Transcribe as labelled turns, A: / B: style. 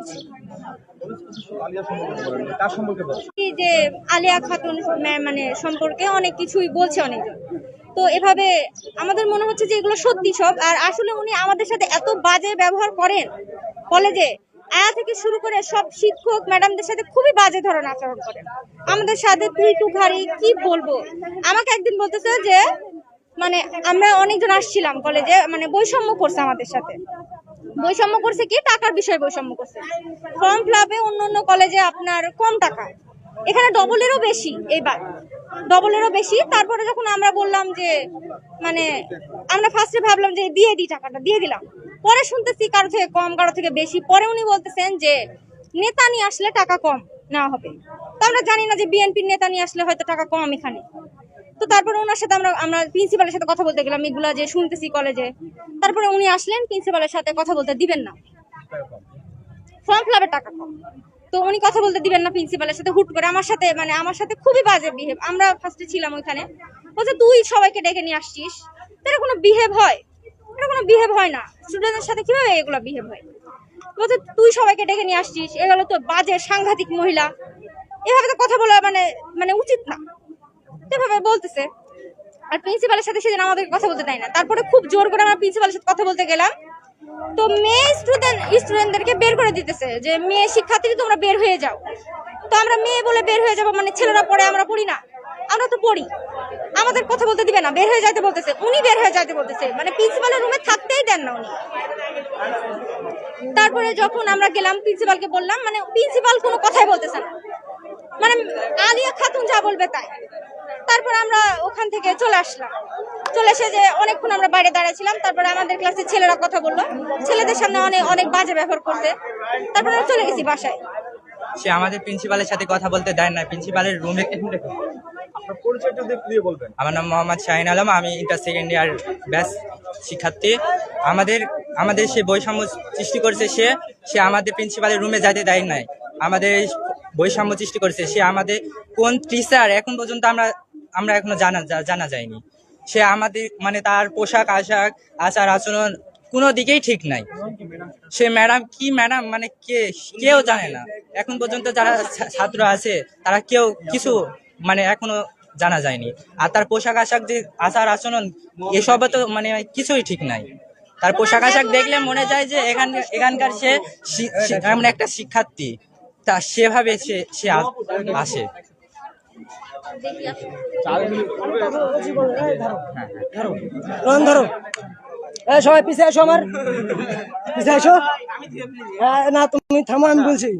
A: বলছি। এই যে আলিয়া খাতুন মানে সম্পর্কে অনেক কিছুই বলছে অনেকজন, তো এভাবে আমাদের মনে হচ্ছে যে এগুলো সত্যি সব। আর আসলে উনি আমাদের সাথে এত বাজে ব্যবহার করেন কলেজে, আয়া থেকে শুরু করে সব শিক্ষক ম্যাডামদের সাথে খুবই বাজে ধরনের আচরণ করেন আমাদের সাথে। তুই টু ঘাড়ি কি বলবো, আমাকে একদিন বলতেছে যে মানে আমরা অনেকজন আসছিলাম কলেজে, মানে বৈষম্য করছে আমাদের সাথে। বৈষম্য করছে কি, টাকার বিষয়ে বৈষম্য করছে। ফর্ম ফিল আপে অন্য অন্য কলেজে আপনার কম টাকা, এখানে ডবলেরও বেশি, এইবার ডবলেরও বেশি। তারপরে যখন আমরা বললাম যে মানে আমরা ফার্স্টে ভাবলাম যে দিয়ে দিই, টাকাটা দিয়ে দিলাম। পরে শুনতেছি কারো থেকে কম কারো থেকে বেশি। পরে উনি বলতেছেন যে নেতা নিয়ে আসলে টাকা কম নেওয়া হবে। তো আমরা জানি না যে বিএনপির নেতা নিয়ে আসলে হয়তো টাকা কম এখানে। তো তারপরে ওনার সাথে আমরা প্রিন্সিপালের সাথে কথা বলতে গেলাম, এগুলা যে শুনতেছি কলেজে। তারপরে উনি আসলেন, প্রিন্সিপালের সাথে কথা বলতে দিবেন না, ফর্ম ফিল আপের টাকা কম। তো উনি কথা বলতে দিবেন না প্রিন্সিপালের সাথে, হুট করে আমার সাথে মানে আমার সাথে খুবই বাজে বিহেভ। আমরা ফার্স্টে ছিলাম ওইখানে, বলছে তুই সবাইকে ডেকে নিয়ে আসছিস, এটা কোনো বিহেভ হয়? এটা কোনো বিহেভ হয় না, স্টুডেন্টের সাথে কিভাবে এগুলো বিহেভ হয়? বলছে তুই সবাইকে ডেকে নিয়ে আসছিস, এগুলো তো বাজে সাংঘাতিক মহিলা, এভাবে তো কথা বলা মানে মানে উচিত না, এভাবে বলতেছে। আর প্রিন্সিপালের সাথে সেদিন আমাদের কথা বলতে দেয় না। তারপরে খুব জোর করে আমরা প্রিন্সিপালের সাথে কথা বলতে গেলাম, তো মেয়ে স্টুডেন্টদেরকে বের করে দিতেছে যে মেয়ে শিক্ষার্থী তোমরা বের হয়ে যাও। তো আমরা মেয়ে বলে বের হয়ে যাবো মানে ছেলেরা পড়ে আমরা পড়ি না? আমরা তো পড়ি, আমাদের কথা বলতে দিবে না, বের হয়ে যাইতে বলতেছে। উনি বের হয়ে যাইতে বলতেছে, মানে প্রিন্সিপালের রুমে থাকতেই দেন না উনি। তারপরে যখন আমরা গেলাম প্রিন্সিপালকে বললাম, মানে প্রিন্সিপাল কোনো কথাই বলতেছে না, মানে আলিয়া খাতুন যা বলবে তাই। তারপর আমরা ওখান থেকে চলে আসলাম, চলে এসে যে অনেকক্ষণ আমরা বাইরে দাঁড়াইছিলাম। তারপরে আমাদের ক্লাসে ছেলেরা কথা বললো, ছেলেদের সামনে অনেক অনেক বাজে ব্যবহার করতে। তারপরে আমরা চলে গেছি বাসায়।
B: সে আমাদের প্রিন্সিপালের সাথে কথা বলতে দেয় না, প্রিন্সিপালের রুমে। আমার নাম মোহাম্মদ শাহিন আলম, আমি ইন্টার সেকেন্ড ইয়ার ব্যাচ শিক্ষার্থী। আমাদের সে বৈষম্য সৃষ্টি করছে, সে আমাদের প্রিন্সিপালের রুমে যেতে দেয় নাই, আমাদের বৈষম্য সৃষ্টি করছে। সে আমাদের কোন টিচার এখন পর্যন্ত আমরা এখনো জানা যায়নি। সে আমাদের মানে তার পোশাক আচার আচরণ কোনো দিকেই ঠিক নাই। সে ম্যাডাম কি ম্যাডাম মানে কেউ জানে না এখন পর্যন্ত, যারা ছাত্র আছে তারা কেউ কিছু মানে এখনো জানা যায়নি। আর তার পোশাক আশাক যে আচার আচরণ এসব তো মানে কিছুই ঠিক নাই। তার পোশাক আশাক দেখলে মনে যায় যে এখানকার সে এমন একটা শিক্ষার্থী, তা সেভাবে সে আসে।
C: ধরো সবাই পিছিয়ে আসো, আমার পিছিয়ে আসো। না তুমি থামো, আমি বলছি।